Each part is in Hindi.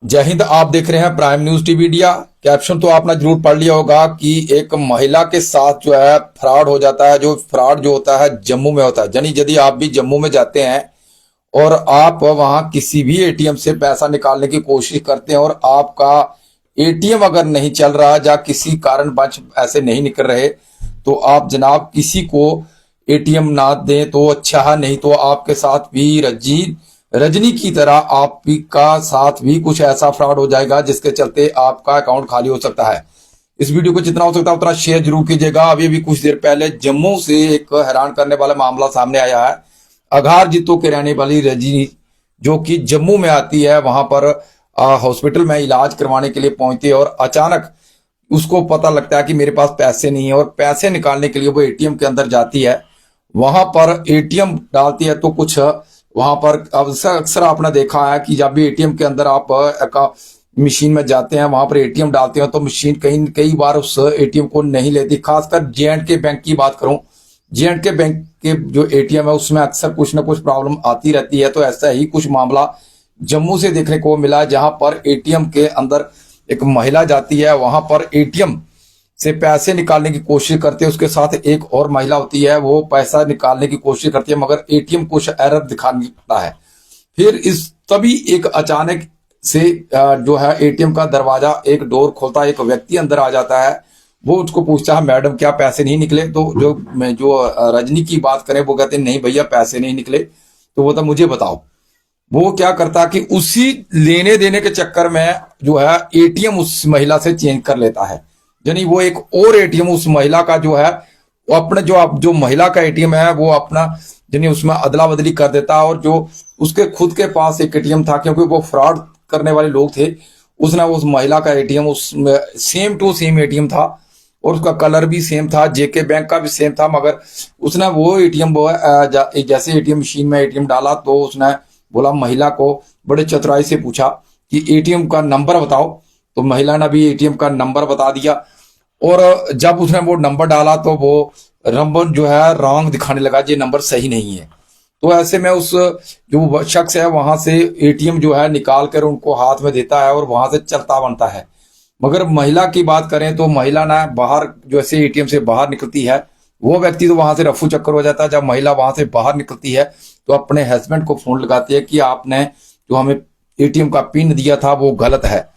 जय हिंद। आप देख रहे हैं prime news TV India. Caption तो आपने जरूर पढ़ लिया होगा कि एक महिला के साथ जो है फ्रॉड हो जाता है। जो फ्रॉड जो होता है जम्मू में होता है। यानी यदि आप भी जम्मू में जाते हैं और आप वहां किसी भी एटीएम से पैसा निकालने की कोशिश करते हैं और आपका एटीएम अगर नहीं चल रहा या किसी कारणवश ऐसे नहीं निकल रहे, तो आप जनाब किसी को एटीएम ना दें तो अच्छा है। नहीं तो आपके साथ भी रजनी की तरह आपका साथ भी कुछ ऐसा फ्रॉड हो जाएगा जिसके चलते आपका अकाउंट खाली हो सकता है। इस वीडियो को जितना हो सकता है उतना शेयर जरूर कीजिएगा। अभी भी कुछ देर पहले जम्मू से एक हैरान करने वाला मामला सामने आया है। अघार जितो के रहने वाली रजनी, जो कि जम्मू में आती है, वहां पर हॉस्पिटल में इलाज करवाने के लिए पहुंचती है और अचानक उसको पता लगता है कि मेरे पास पैसे नहीं है और पैसे निकालने के लिए वो एटीएम के अंदर जाती है। वहां पर एटीएम डालती है तो कुछ वहां पर अक्सर आपने देखा है कि जब भी एटीएम के अंदर आप मशीन में जाते हैं, वहां पर एटीएम डालते हैं तो मशीन कई बार उस एटीएम को नहीं लेती। खासकर जे.एंड.के बैंक की बात करूं, जे.एंड.के बैंक के जो एटीएम है उसमें अक्सर कुछ ना कुछ प्रॉब्लम आती रहती है। तो ऐसा ही कुछ मामला जम्मू से देखने को मिला, जहां पर एटीएम के अंदर एक महिला जाती है, वहां पर एटीएम से पैसे निकालने की कोशिश करते हैं। उसके साथ एक और महिला होती है, वो पैसा निकालने की कोशिश करती है मगर एटीएम कुछ एरर दिखाता है। फिर इस तभी एक अचानक से जो है एटीएम का दरवाजा एक डोर खोलता है, एक व्यक्ति अंदर आ जाता है। वो उसको पूछता है, मैडम क्या पैसे नहीं निकले? तो जो रजनी की बात करें वो कहते हैं नहीं भैया पैसे नहीं निकले। तो वो तो मुझे बताओ। वो क्या करता है कि उसी लेने देने के चक्कर में जो है एटीएम उस महिला से चेंज कर लेता है। यानी वो एक और एटीएम उस महिला का जो है वो अपने जो महिला का एटीएम है वो अपना यानी उसमें अदला बदली कर देता है। और जो उसके खुद के पास एक एटीएम था, क्योंकि वो फ्रॉड करने वाले लोग थे, उसने उस महिला का एटीएम उसमें सेम टू सेम एटीएम था और उसका कलर भी सेम था, जेके बैंक का भी सेम था। मगर उसने वो एटीएम जैसे एटीएम मशीन में एटीएम डाला तो उसने बोला, महिला को बड़े चतुराई से पूछा कि एटीएम का नंबर बताओ। तो महिला ने भी एटीएम का नंबर बता दिया और जब उसने वो नंबर डाला तो वो नंबर जो है रॉन्ग दिखाने लगा, ये नंबर सही नहीं है। तो ऐसे में उस जो शख्स है वहां से एटीएम जो है निकाल कर उनको हाथ में देता है और वहां से चलता बनता है। मगर महिला की बात करें तो महिला ना बाहर जैसे एटीएम से बाहर निकलती है, वो व्यक्ति तो वहां से रफू चक्कर हो जाता है। जब महिला वहां से बाहर निकलती है तो अपने हस्बैंड को फोन लगाती है कि आपने जो हमें एटीएम का पिन दिया था वो गलत है।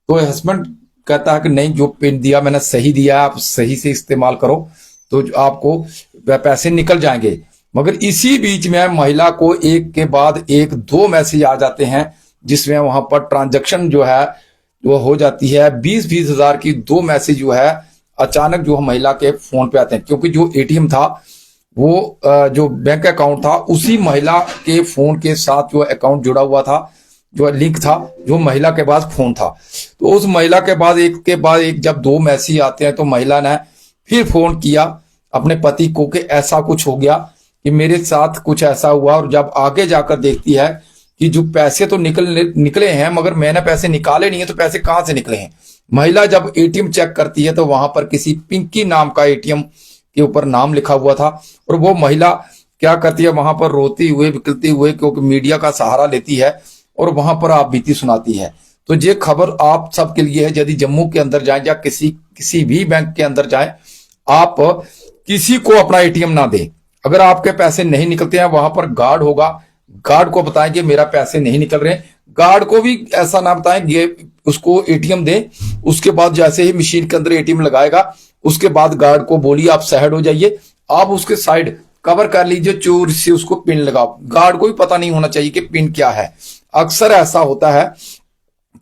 तो हस्बैंड कहता है कि नहीं, जो पिन दिया मैंने सही दिया, आप सही से इस्तेमाल करो तो आपको पैसे निकल जाएंगे। मगर इसी बीच में महिला को एक के बाद एक दो मैसेज आ जाते हैं जिसमें वहां पर ट्रांजैक्शन जो है वो हो जाती है। 20-20 हजार की दो मैसेज जो है अचानक जो महिला के फोन पे आते हैं, क्योंकि जो एटीएम था वो जो बैंक अकाउंट था उसी महिला के फोन के साथ जो अकाउंट जुड़ा हुआ था, जो लिंक था, जो महिला के पास फोन था। तो उस महिला के बाद एक जब दो मैसेज आते हैं तो महिला ने फिर फोन किया अपने पति को कि ऐसा कुछ हो गया कि मेरे साथ कुछ ऐसा हुआ। और जब आगे जाकर देखती है कि जो पैसे तो निकले हैं मगर मैंने पैसे निकाले नहीं है, तो पैसे कहां से निकले हैं। महिला जब एटीएम चेक करती है तो वहां पर किसी पिंकी नाम का एटीएम के ऊपर नाम लिखा हुआ था। और वो महिला क्या करती है, वहां पर रोती हुए बिकलती हुए, क्योंकि मीडिया का सहारा लेती है और वहां पर आप बीती सुनाती है। तो ये खबर आप सबके लिए है। यदि जम्मू के अंदर जाए या किसी भी बैंक के अंदर जाए, आप किसी को अपना एटीएम ना दें। अगर आपके पैसे नहीं निकलते हैं, वहां पर गार्ड होगा, गार्ड को बताएं कि मेरा पैसे नहीं निकल रहे। गार्ड को भी ऐसा ना बताएं, ये उसको एटीएम दें। उसके बाद जैसे ही मशीन के अंदर एटीएम लगाएगा उसके बाद गार्ड को बोलिए आप साइड हो जाइए, आप उसके साइड कवर कर लीजिए, चोर से उसको पिन लगाओ। गार्ड को भी पता नहीं होना चाहिए कि पिन क्या है। अक्सर ऐसा होता है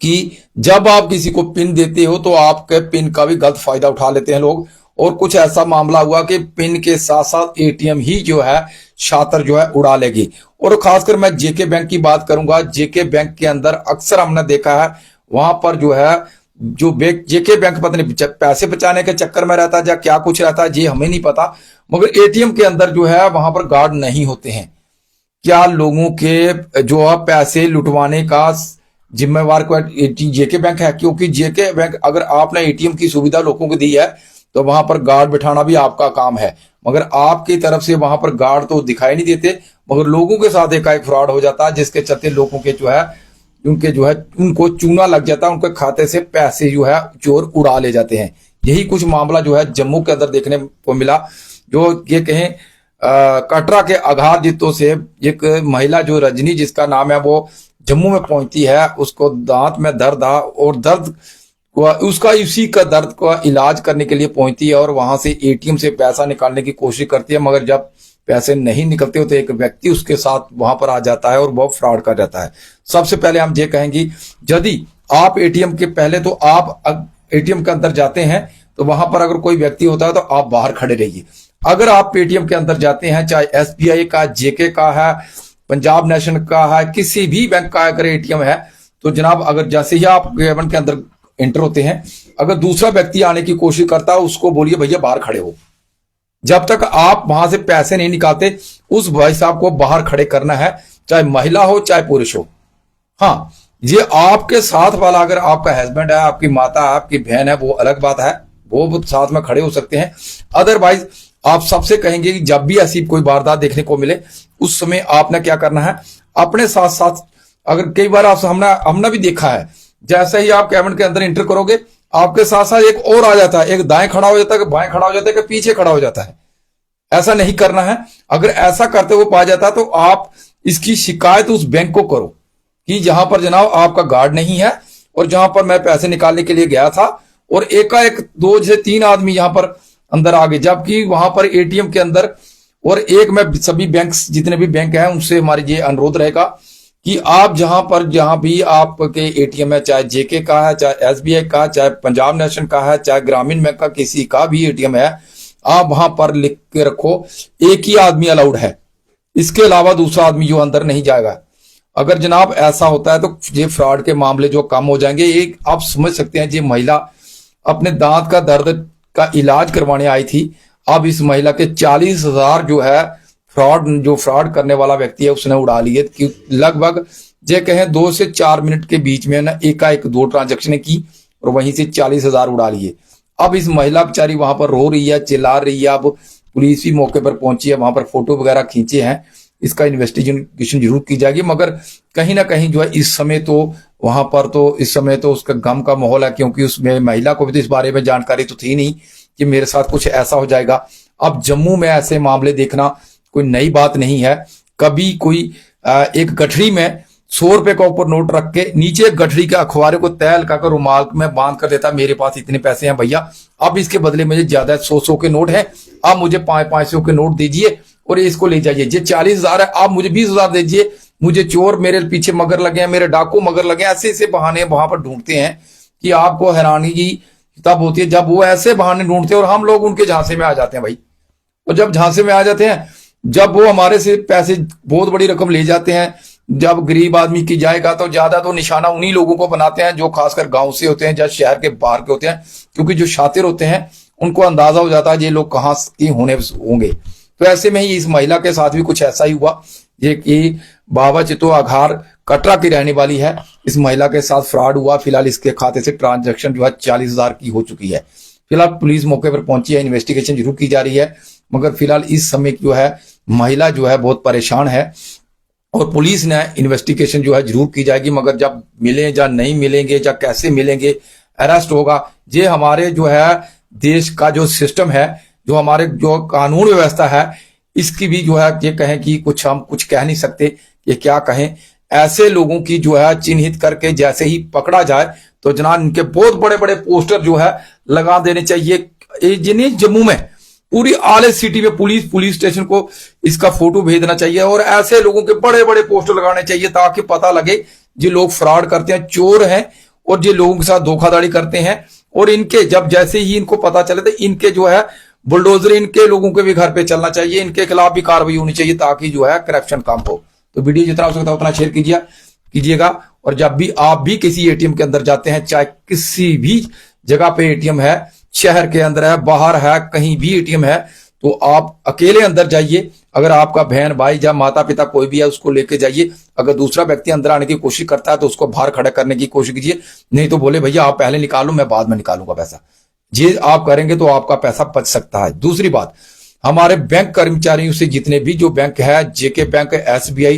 कि जब आप किसी को पिन देते हो तो आपके पिन का भी गलत फायदा उठा लेते हैं लोग। और कुछ ऐसा मामला हुआ कि पिन के साथ साथ एटीएम ही जो है शातर जो है उड़ा लेगी। और खासकर मैं जेके बैंक की बात करूंगा। जेके बैंक के अंदर अक्सर हमने देखा है वहां पर जो है जो जेके बैंक पता नहीं पैसे बचाने के चक्कर में रहता है या क्या कुछ रहता है, ये हमें नहीं पता। मगर एटीएम के अंदर जो है वहां पर गार्ड नहीं होते हैं। क्या लोगों के जो है पैसे लुटवाने का जिम्मेवार को जेके बैंक है? क्योंकि जेके बैंक अगर आपने एटीएम की सुविधा लोगों को दी है तो वहां पर गार्ड बिठाना भी आपका काम है। मगर आपकी तरफ से वहां पर गार्ड तो दिखाई नहीं देते, मगर लोगों के साथ एक फ्रॉड हो जाता है जिसके चलते लोगों के जो है उनके जो है उनको चूना लग जाता है, उनके खाते से पैसे जो है चोर उड़ा ले जाते हैं। यही कुछ मामला जो है जम्मू के अंदर देखने को मिला। जो ये कहें कटरा के आघार जितों से एक महिला जो रजनी जिसका नाम है, वो जम्मू में पहुंचती है। उसको दांत में दर्द था और दर्द को उसका इसी का दर्द का इलाज करने के लिए पहुंचती है और वहां से एटीएम से पैसा निकालने की कोशिश करती है, मगर जब पैसे नहीं निकलते हो तो एक व्यक्ति उसके साथ वहां पर आ जाता है और वो फ्रॉड कर जाता है। सबसे पहले हम ये कहेंगे, यदि आप एटीएम के पहले तो आप एटीएम के अंदर जाते हैं तो वहां पर अगर कोई व्यक्ति होता है तो आप बाहर खड़े रहिए। अगर आप पेटीएम के अंदर जाते हैं, चाहे एसबीआई का, जेके का है, पंजाब नेशनल का है, किसी भी बैंक का अगर एटीएम है, तो जनाब अगर जैसे ही आप एटीएम के अंदर एंटर होते हैं, अगर दूसरा व्यक्ति आने की कोशिश करता है उसको बोलिए भैया बाहर खड़े हो। जब तक आप वहां से पैसे नहीं निकालते उस भाई साहब को बाहर खड़े करना है, चाहे महिला हो चाहे पुरुष हो। हाँ, ये आपके साथ वाला अगर आपका हस्बैंड है, आपकी माता, आपकी बहन है, वो अलग बात है, वो साथ में खड़े हो सकते हैं। अदरवाइज आप सबसे कहेंगे कि जब भी ऐसी कोई वारदात देखने को मिले उस समय आपने क्या करना है, अपने साथ साथ, अगर कई बार आप हमने भी देखा है, जैसे ही आप कैबिन के अंदर एंटर करोगे आपके साथ साथ एक और आ जाता है, एक दाएं खड़ा हो जाता है, बाएं खड़ा हो जाता है, पीछे खड़ा हो जाता है। ऐसा नहीं करना है। अगर ऐसा करते हुए पाया जाता है तो आप इसकी शिकायत उस बैंक को करो कि जहां पर जनाब आपका गार्ड नहीं है और जहां पर मैं पैसे निकालने के लिए गया था और एकाएक 2 से 3 आदमी यहां पर अंदर आ गए, जबकि वहां पर एटीएम के अंदर। और एक मैं सभी बैंक, जितने भी बैंक हैं उनसे हमारी ये अनुरोध रहेगा कि आप जहां भी आपके एटीएम है, चाहे जेके का है, चाहे एसबीआई का, चाहे पंजाब नेशनल का है, चाहे ग्रामीण बैंक का, किसी का भी एटीएम है, आप वहां पर लिख के रखो एक ही आदमी अलाउड है, इसके अलावा दूसरा आदमी जो अंदर नहीं जाएगा। अगर जनाब ऐसा होता है तो ये फ्रॉड के मामले जो कम हो जाएंगे। एक आप समझ सकते हैं, ये महिला अपने दांत का दर्द का इलाज करवाने आई थी। अब इस महिला के 40,000 जो है फ्रॉड करने वाला व्यक्ति है उसने उड़ा लिए, कि लगभग ये कहें 2 से 4 मिनट के बीच में ना एकाएक 2 ट्रांजेक्शन की और वहीं से 40,000 उड़ा लिए। अब इस महिला बेचारी वहां पर रो रही है, चिल्ला रही है। अब पुलिस भी मौके पर पहुंची है, वहां पर फोटो वगैरह खींचे हैं, इसका इन्वेस्टिगेशन जरूर की जाएगी। मगर कहीं ना कहीं जो है इस समय तो वहां पर तो इस समय तो उसका गम का माहौल है, क्योंकि उसमें महिला को भी तो इस बारे में जानकारी तो थी नहीं कि मेरे साथ कुछ ऐसा हो जाएगा। अब जम्मू में ऐसे मामले देखना कोई नई बात नहीं है। कभी कोई एक गठरी में 100 रुपए का ऊपर नोट रख के नीचे गठरी के अखबारे को तय लगाकर रुमाल में बांध कर देता, मेरे पास इतने पैसे हैं भैया, अब इसके बदले मुझे ज्यादा 100 के नोट हैं, आप मुझे 500 के नोट दीजिए और इसको ले जाइए। ये 40,000 है, आप मुझे 20,000 दीजिए, मुझे चोर मेरे पीछे मगर लगे हैं, मेरे डाकू मगर लगे हैं। ऐसे बहाने वहां पर ढूंढते हैं कि आपको हैरानी की तब होती है जब वो ऐसे बहाने ढूंढते हैं और हम लोग उनके झांसे में आ जाते हैं भाई। और जब झांसे में आ जाते हैं, जब वो हमारे से पैसे बहुत बड़ी रकम ले जाते हैं, जब गरीब आदमी की जाएगा तो ज्यादा तो निशाना उन्हीं लोगों को बनाते हैं जो खासकर गांव से होते हैं या शहर के बाहर के होते हैं, क्योंकि जो शातिर होते हैं उनको अंदाजा हो जाता है ये लोग कहां के होंगे। तो ऐसे में ही इस महिला के साथ भी कुछ ऐसा ही हुआ। ये कि बाबा चितो आघार कटरा की रहने वाली है, इस महिला के साथ फ्रॉड हुआ। फिलहाल इसके खाते से ट्रांजैक्शन जो है 40,000 की हो चुकी है। फिलहाल पुलिस मौके पर पहुंची है, इन्वेस्टिगेशन जरूर की जा रही है, मगर फिलहाल इस समय जो है महिला जो है बहुत परेशान है और पुलिस ने इन्वेस्टिगेशन जो है जरूर की जाएगी। मगर जब मिले या नहीं मिलेंगे या कैसे मिलेंगे, अरेस्ट होगा, ये हमारे जो है देश का जो सिस्टम है, जो हमारे जो कानून व्यवस्था है, इसकी भी जो है ये कहें कि हम कुछ कह नहीं सकते, ये क्या कहें। ऐसे लोगों की जो है चिन्हित करके जैसे ही पकड़ा जाए तो जनाब इनके बहुत बड़े बड़े पोस्टर जो है लगा देने चाहिए। जिन्हें जम्मू में पूरी आले सिटी में पुलिस स्टेशन को इसका फोटो भेजना चाहिए और ऐसे लोगों के बड़े बड़े पोस्टर लगाने चाहिए ताकि पता लगे जो लोग फ्रॉड करते हैं, चोर हैं और जो लोगों के साथ धोखाधड़ी करते हैं। और इनके जब जैसे ही इनको पता चले तो इनके जो है बुलडोजर इनके लोगों के भी घर पे चलना चाहिए, इनके खिलाफ भी कार्रवाई होनी चाहिए ताकि जो है करप्शन कम हो। तो वीडियो जितना हो सकता है उतना शेयर कीजिएगा। और जब भी आप भी किसी एटीएम के अंदर जाते हैं, चाहे किसी भी जगह पे एटीएम है, शहर के अंदर है, बाहर है, कहीं भी एटीएम है, तो आप अकेले अंदर जाइए। अगर आपका बहन भाई या माता पिता कोई भी है उसको लेके जाइए। अगर दूसरा व्यक्ति अंदर आने की कोशिश करता है तो उसको बाहर खड़ा करने की कोशिश कीजिए, नहीं तो बोले भैया आप पहले निकालो, मैं बाद में निकालूंगा पैसा। ये आप करेंगे तो आपका पैसा बच सकता है। दूसरी बात, हमारे बैंक कर्मचारियों से जितने भी जो बैंक है, जेके बैंक, एसबीआई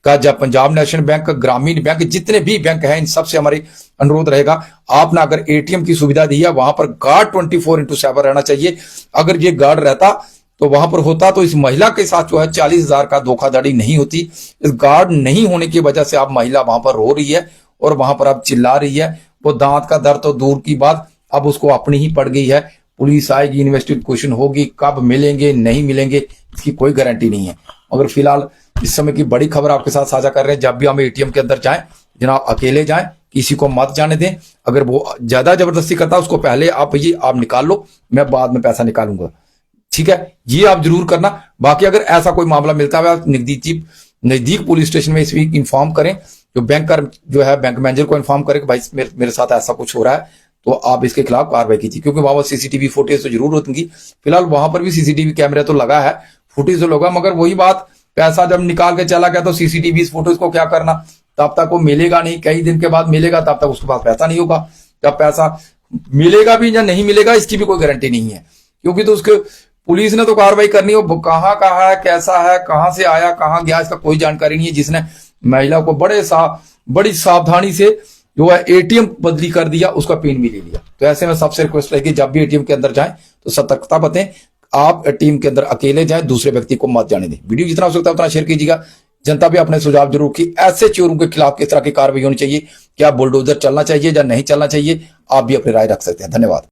का, जब पंजाब नेशनल बैंक, ग्रामीण बैंक, जितने भी बैंक हैं, इन सबसे हमारी अनुरोध रहेगा, आपने अगर एटीएम की सुविधा दी है वहां पर गार्ड 24/7 रहना चाहिए। अगर ये गार्ड रहता तो वहां पर होता तो इस महिला के साथ जो है 40,000 का धोखाधड़ी नहीं होती। इस गार्ड नहीं होने की वजह से आप महिला वहां पर रो रही है और वहां पर आप चिल्ला रही है। वो दांत का दर्द तो दूर की बात, अब उसको अपनी ही पड़ गई है। पुलिस आएगी, इन्वेस्टिगेशन होगी, कब मिलेंगे नहीं मिलेंगे इसकी कोई गारंटी नहीं है। मगर फिलहाल इस समय की बड़ी खबर आपके साथ साझा कर रहे हैं। जब भी हम एटीएम के अंदर जाएं, जनाब अकेले जाएं, किसी को मत जाने दें। अगर वो ज्यादा जबरदस्ती करता है उसको पहले आप निकाल लो, मैं बाद में पैसा निकालूंगा, ठीक है, ये आप जरूर करना। बाकी अगर ऐसा कोई मामला मिलता है, आप नजदीक पुलिस स्टेशन में इस वीक इन्फॉर्म करें, जो बैंकर जो है बैंक मैनेजर को इन्फॉर्म करें कि भाई मेरे साथ ऐसा कुछ हो रहा है, तो आप इसके खिलाफ कार्रवाई कीजिए। क्योंकि वहां पर सीसीटीवी फुटेज तो जरूर होती। फिलहाल वहां पर भी सीसीटीवी कैमरा तो लगा है, फुटेज तो लगा, मगर वही बात, पैसा जब निकाल के चला गया तो सीसीटीवी इस फुटेज को क्या करना, तब तक वो मिलेगा नहीं। कई दिन के बाद मिलेगा, तब तक उसके पास पैसा नहीं होगा। जब पैसा मिलेगा भी या नहीं मिलेगा इसकी भी कोई गारंटी नहीं है, क्योंकि तो उसके पुलिस ने तो कार्रवाई करनी हो, कहां है, कैसा है, कहां से आया, कहां गया, इसका कोई जानकारी नहीं है। जिसने महिला को बड़ी सावधानी से जो है एटीएम बदली कर दिया, उसका पिन भी ले लिया। तो ऐसे में सबसे रिक्वेस्ट रहेगी, जब भी एटीएम के अंदर जाएं तो सतर्कता बरतें। आप टीम के अंदर अकेले जाएं, दूसरे व्यक्ति को मत जाने दें। वीडियो जितना हो सकता है उतना शेयर कीजिएगा। जनता भी अपने सुझाव जरूर की, ऐसे चोरों के खिलाफ किस तरह की कार्रवाई होनी चाहिए, क्या बुलडोजर चलना चाहिए या नहीं चलना चाहिए, आप भी अपनी राय रख सकते हैं। धन्यवाद।